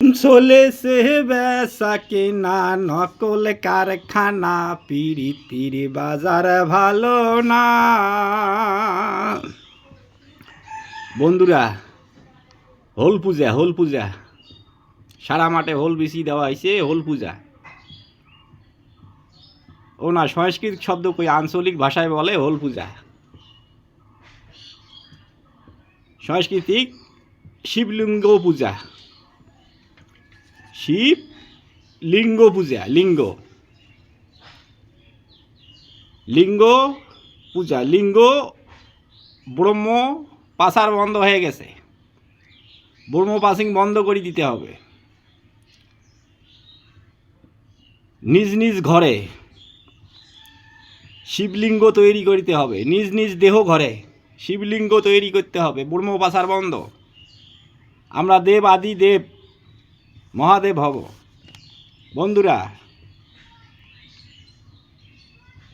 চলেছে বেচা কেনা নকল কারখানা, পিরিতির বাজার ভালো না। বন্ধুরা, হোল পূজা সারা মাঠে হোল বেশি দেওয়া হয়েছে। হোল পূজা ও না, সাংস্কৃতিক শব্দ কই, আঞ্চলিক ভাষায় বলে হোল পূজা। সাংস্কৃতিক শিবলিঙ্গ পূজা, শিব লিঙ্গ পূজা, লিঙ্গ পূজা, লিঙ্গ ব্রহ্ম পাচার বন্ধ হয়ে গেছে। ব্রহ্ম পাসিং বন্ধ করে দিতে হবে। নিজ নিজ ঘরে শিবলিঙ্গ তৈরি করতে হবে। নিজ নিজ দেহ ঘরে শিবলিঙ্গ তৈরি করতে হবে। ব্রহ্ম পাচার বন্ধ। আমরা দেব আদি দেব মহাদেব হব। বন্ধুরা,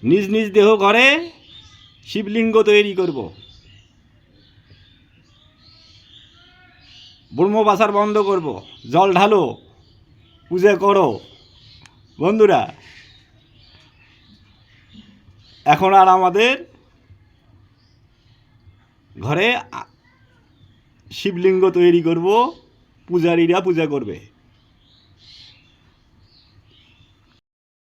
নিজ নিজ দেহ ঘরে শিবলিঙ্গ তৈরি করব। ব্রহ্ম পাচার বন্ধ করব। জল ঢালো, পূজা করো। বন্ধুরা, এখন আর আমাদের ঘরে শিবলিঙ্গ তৈরি করব, পূজারীরা পূজা করবে।